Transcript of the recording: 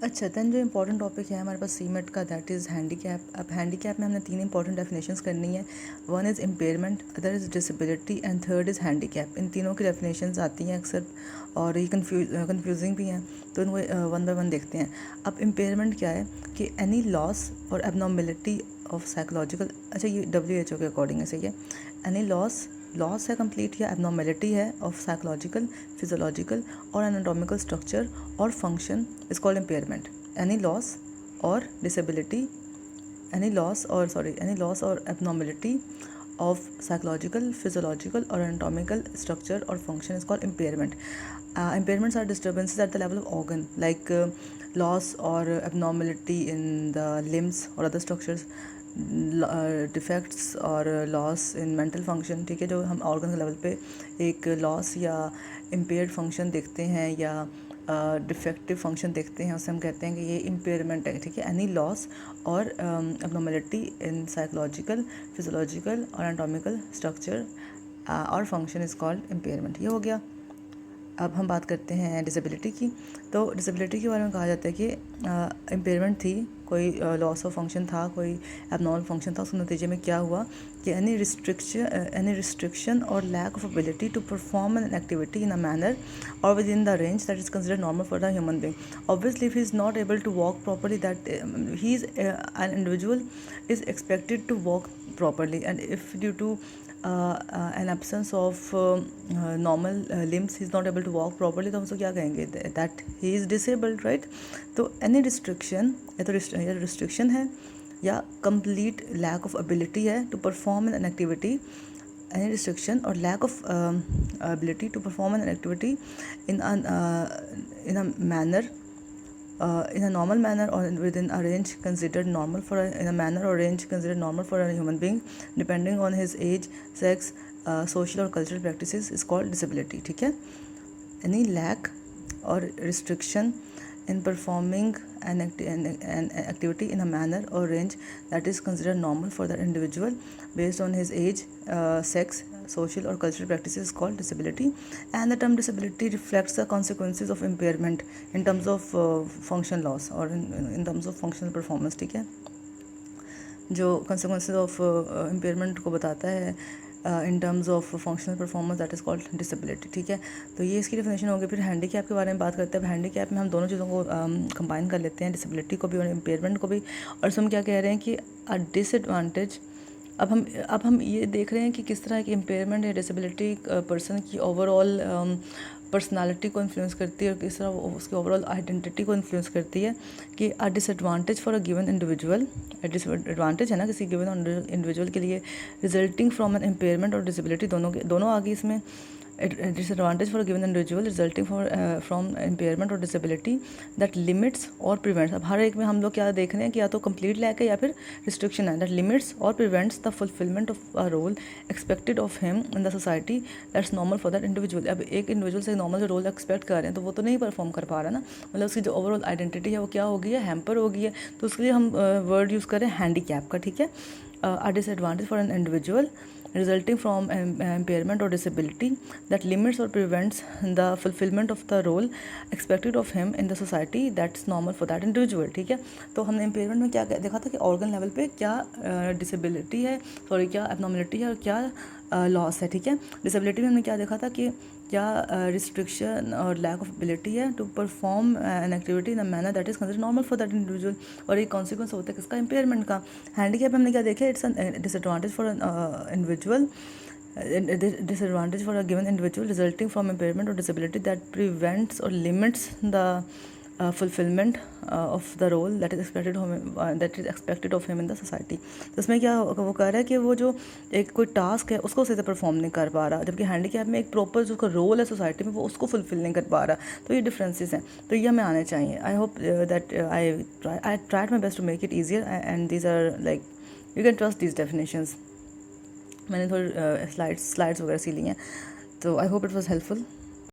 अच्छा, देन जो important topic है हमारे पास सीमेट का, दैट इज़ हैंडीकैप। अब हैंडीकैप में हमने 3 इंपॉर्टेंट डेफिनेशंस करनी है। One is impairment, other is disability and third is handicap. इन तीनों की डेफिनेशंस आती हैं अक्सर और ये कन्फ्यूजिंग भी हैं, तो इनको वन बाय वन देखते हैं। अब इम्पेयरमेंट क्या है कि एनी लॉस और एबनॉर्मेलिटी ऑफ साइकोलॉजिकल, अच्छा ये WHO के अकॉर्डिंग है, सही है। एनी लॉस है कंप्लीट या एबनॉर्मेलिटी है ऑफ साइकोलॉजिकल, फिजियोलॉजिकल और एनाटॉमिकल स्ट्रक्चर और function is called impairment. Any loss और डिसेबिलिटी, एनी लॉस और abnormality of psychological, physiological or anatomical structure or function is called impairment. Impairments are disturbances at the level of organ, like loss or abnormality in the limbs or other structures, defects और loss in mental function, ठीक है। जो हम organ के level पे एक loss या impaired function देखते हैं या डिफेक्टिव फंक्शन देखते हैं, उससे हम कहते हैं कि ये इम्पेयरमेंट है, ठीक है। एनी लॉस और एबनॉर्मेलिटी इन साइकोलॉजिकल, फिजियोलॉजिकल और एनाटॉमिकल स्ट्रक्चर और फंक्शन इज कॉल्ड इम्पेयरमेंट। ये हो गया। अब हम बात करते हैं डिसेबिलिटी की। तो डिसेबिलिटी के बारे में कहा जाता है कि इम्पेयरमेंट थी, कोई लॉस ऑफ फंक्शन था, कोई एबनॉर्मल फंक्शन था, उसके नतीजे में क्या हुआ कि एनी रिस्ट्रिक्शन और lack of ability to perform an activity in a manner और within the range that is considered normal for the human being. Obviously if he is not able to walk properly, that he is an individual is expected to walk properly, and if due to an absence of normal limbs he is not able to walk properly, तो हम उसको क्या कहेंगे, that he is disabled, right? तो any restriction या तो restriction है या complete lack of ability है to perform an activity, any restriction or lack of ability to perform an activity in a manner, in a normal manner or within a range considered normal for in a manner or range considered normal for a human being, depending on his age, sex, social or cultural practices is called disability, ठीक है। Any lack or restriction in performing an activity in a manner or range that is considered normal for the individual based on his age, sex, social or cultural practices is called disability. And the term disability reflects the consequences of impairment in terms of function loss or in terms of functional performance, ठीक है। जो consequences of impairment को बताता है in terms of functional performance, that is called disability, ठीक है। तो ये इसकी डेफिनेशन होगी। फिर हैंडीकैप के बारे में बात करते हैं। हैंडीकैप में हम दोनों चीज़ों को कंबाइन कर लेते हैं, डिसेबिलिटी को भी और इम्पेयरमेंट को भी। और इसमें हम क्या कह रहे हैं कि अ डिसएडवांटेज, अब हम ये देख रहे हैं कि किस तरह की इम्पेयरमेंट या डिसेबिलिटी पर्सन की ओवरऑल पर्सनालिटी को इन्फ्लुएंस करती है और किस तरह उसकी ओवरऑल आइडेंटिटी को इन्फ्लुएंस करती है। कि a disadvantage for a given individual, disadvantage है ना किसी गिवन इंडिविजुअल के लिए, रिजल्टिंग फ्रॉम एन इम्पेयरमेंट और डिसेबिलिटी, दोनों आ गई इसमें। Disadvantage for a given individual resulting from impairment और डिसेबिलिटी दैट लिमिट्स और प्रिवेंट्स। अब हर एक में हम लोग क्या देख रहे हैं कि या तो कंप्लीट लैक है या फिर रिस्ट्रिक्शन है, दैट लिमिट्स और prevents the fulfilment of a role expected of him in the society that's normal for that individual. अब एक इंडिविजुअल से नॉर्मल जो रोल एक्सपेक्ट कर रहे हैं तो वो तो नहीं परफॉर्म कर पा रहा ना, मतलब उसकी जो ओवरऑल आइडेंटिटी है वो क्या हो गई है, हैम्पर हो गई है। तो उसके लिए हम वर्ड यूज़ करें हैंडीकैप का, ठीक है। A disadvantage for an individual resulting from impairment or disability that limits or prevents the fulfillment of the role expected of him in the society that's normal for that individual, ठीक है। तो हमने impairment में क्या देखा था कि organ level पे क्या डिसेबिलिटी है, क्या एबनॉर्मलिटी है और क्या लॉस है, ठीक है। डिसेबिलिटी में हमने क्या देखा था कि क्या रिस्ट्रिक्शन और लैक ऑफ एबिलिटी है to perform an activity in a manner that is considered normal for that individual, और एक कॉन्सिक्वेंस होता है किसका, इम्पेयरमेंट का। हैंडीकैप में हमने क्या देखा, it's disadvantage for individual, disadvantage for a given individual resulting from impairment or disability that prevents or limits the fulfillment of the role that is expected of him in the society। तो इसमें क्या वो कह रहा है कि वो जो एक कोई टास्क है उसको सही से परफॉर्म नहीं कर पा रहा, जबकि हैंडीकैप में एक प्रॉपर जो उसका रोल है सोसाइटी में वो उसको फुलफिल नहीं कर पा रहा। तो ये डिफरेंसेस हैं, तो ये हमें आने चाहिए। I hope that I tried my best to make it easier and these are like you can trust these definitions. मैंने थोड़ी स्लाइड्स वगैरह सी ली हैं, तो I hope it was helpful.